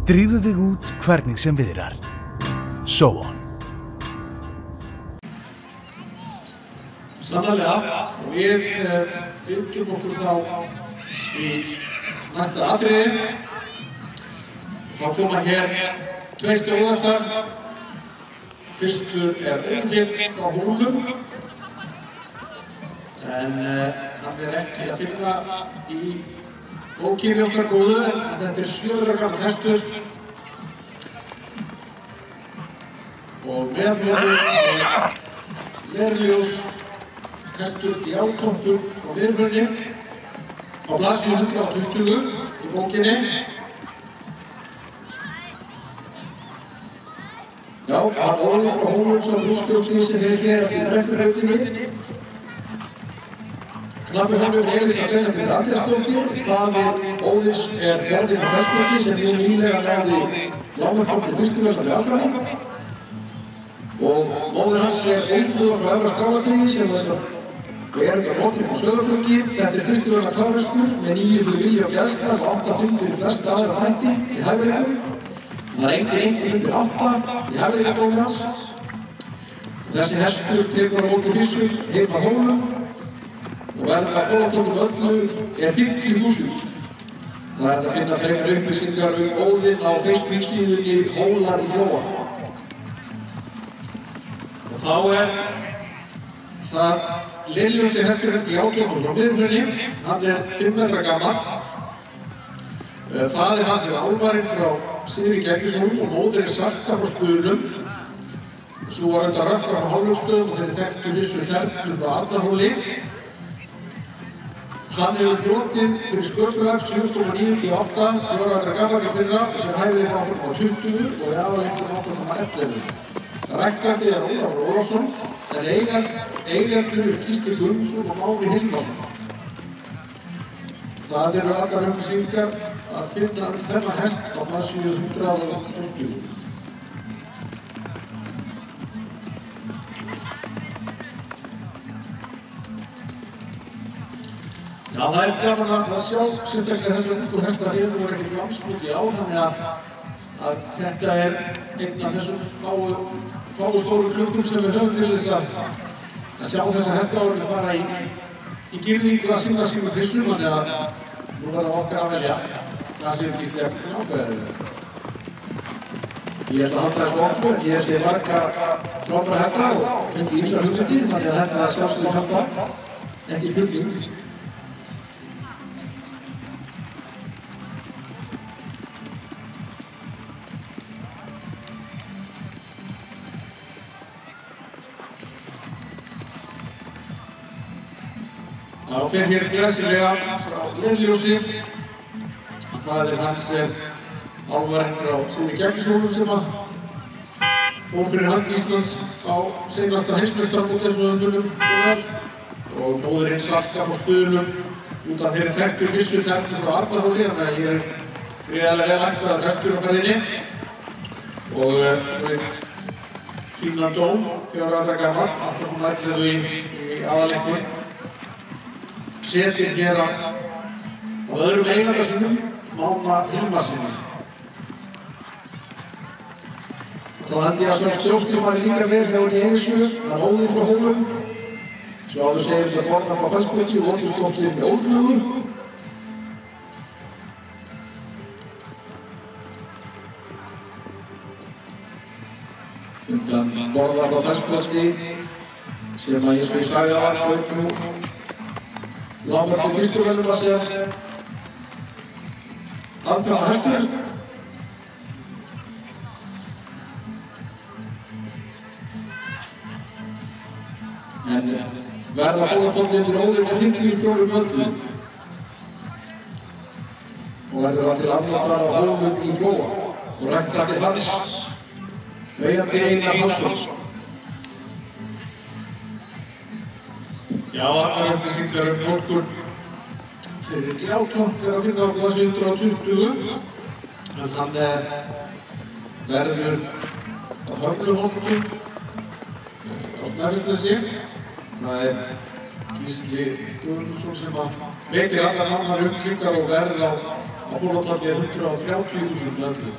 Drífðu þig út hvernig sem viðrar. So on. Sannarlega, við byrjum okkur þá í næsta atriði. Þá koma hér tveir stjóðastar. Fyrstur Óðinn frá Hólum, en hann ekki að finna í bókinni okkar góðu, en þetta 7 ára gamall hestur. Og með honum Lerljós hestur í áttóttur frá Viðurhrauni á blaðsíðu 120 í bókinni. Já, hann Óðinn frá Hólum sem húsgjóðsni sem hér eftir brekkurhautinni. Knappur Elísabet eftir Andrésdóttir. Faðir Óðins Bjarni frá Vestbjörni sem nú nýlega náði lágmarkið til fyrstu verslu í Akureyri. Og móðir hans Eyþrúður frá Efra Skáladegi sem undir mótið frá Söðurflokki. Þetta fyrstu versla klárhestur með 9 fyrir vilja og gæsla og 8 fyrir flesta aðra þætti í hæfileikum. Það enginn undir 8 í hæfileikadómi hans. Þessi hestur tekur á móti Hrísum heima Hólum og verður að fólatóttum öllu 50.000. Það hægt að finna frekar upplýsingar Óðinn á Facebook-síðunni Hólar í Flóa. Og þá það Lerljósi hestur eftir átjónum frá Viðurhrauni. Hann 5 metra gamall. Faðir hans Álfarinn frá Sigri Gegnisson og móðir Salka frá Spuðlum. Svo var þetta Rökkar frá Hálfljótsstöðum og þeir þekktu Vissu Þerflu frá Arnarhóli. Hann hefur flotið fyrir Sköpulag 7.9-8, 4 ára gamall í fyrra, sem hæfileika 8.20 og aðaleinkum 8.11. Ræktandi Ólafur Ólafsson, en eigendur Gísli Guðmundsson og Máni Hilmarsson. Það eru allar upplýsingar að finna þennan hest á blaðsíðu 120. Já, það gaman að sjá sérstaklega þessar ungu hesta þeir voru ekkert landsmóti á, þannig að þetta einn af þessum fáu stóru klukkum sem við höfum til þess að sjá þessa hesta árin að fara í girðingu að sinna sínum hryssum, þannig að nú verður okkar að velja hvað sér Gísli eftir ákveðinu. Ég ætla að halda þessu opnum, ég sé marga frábæra hesta og fengi ýmsar hugmyndir, þannig að þetta sjálfsögðu halda, ekki spurning. Það fer hér glæsilega frá Lerljósi. Faðir hans Álfarinn frá Sigri Gegnisson sem fór fyrir hönd Íslands á seinasta heimsmeistaramóti eins og munum og móðirinn Salka frá Spuðlum út af þeirri þekktu Vissu Þerflu frá Arnarhóli, þannig að ég gríðarlega vel ætlaður vestur á ferðinni og fínan dóm, 4 ára gamall, 8.11 í aðaleinkunni. Setinn hér á öðrum eiganda sínum, Mána Hilmarsinni. Þá held ég að sjá stjóskið fari líka vel hjá henni Eiríksjöu, hann Óðinn frá Hólum. Svo áður segir þetta Borgar frá Fellsbyrgi og Óðinsdóttir með Óðflugur. Undan Borgar frá Fellsbyrgi, sem að eins og ég sagði á hlaut nú lágmarkið fyrstur verðum að segja aðkvæða hestur. En verða fólatóllin undir Óðinn með 50.000 krónur möldu og verður hann til afnótar á Hólum í Flóa og ræktandi hans veiðandi Einar Hansson. Já, allar upplýsingar notkun fyrir Gjátopp að finna á blaðsíðu 120, en hann verður á Höfluholti á Snæfellsnesi. Það Gísli Guðmundsson sem veitir allar nánar upplýsingar og verð á fórlápalli 130.000 öllu.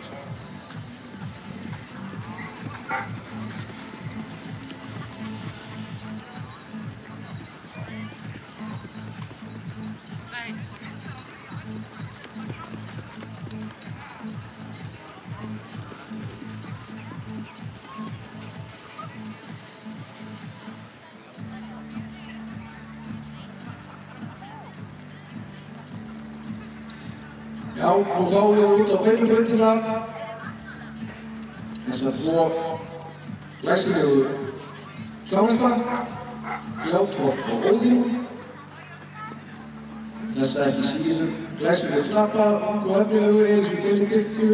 Já, nú fáum við út á beinubrautina þessar tvo glæsilegu klámesta, Gljátopp og Óðinn. Þessa ekki síður glæsilegu knappa, ungu og efnilegu Elísu Benediktu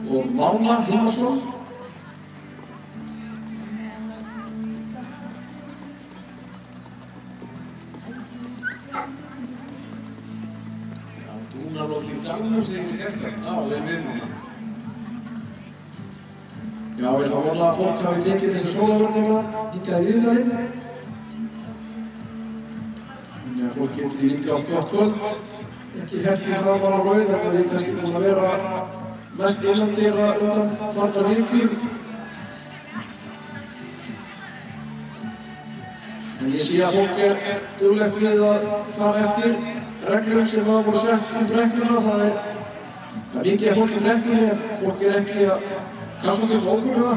og Mána Hilmarsson. Dúnalokkin Dalmur segir hérstast, vel viðmið. Já, ég þá vona að fólk hafi tekið þessa sólarvörnina hingað í viðarinn. Þannig að fólk geti líka á gott kvöld. Ekki hertið framar á rauð, þetta við kannski búin að vera mest innandyra undan farnar vikur. En ég sé að fólk duglegt við að fara eftir reglum sem hafa voru sett brekkuna. Það er mikið fólk í brekkunni, en fólk ekki að kasta þessu ókunnuga.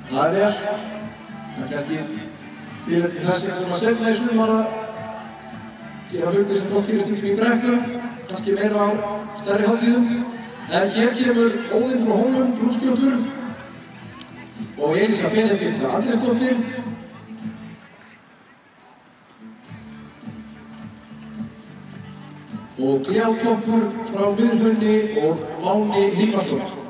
Það er vel. Það er kannski til þess að sefna í sumar að gera hluti sem fólk fyrir stundum í brekku, kannski meira á stærri hátíðum. En hér kemur Óðinn frá Hólum, brúnskjóttur, og Elísa Benedikta Andrésdóttir. Og Gljátoppur frá Miðhrauni og Máni Hilmarsson.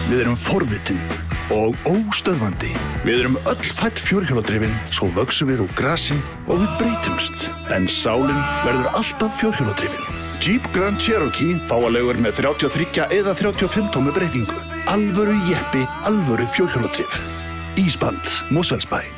Við erum forvitin og óstöðvandi. Við erum öll fædd fjórhjóladrifin, svo vöxum við úr grasi og við breytumst. En sálin verður alltaf fjórhjóladrifin. Jeep Grand Cherokee fáanlegur með 33 eða 35 tómu breytingu. Alvöru jeppi, alvöru fjórhjóladrif. Ísband, Mosfellsbæ.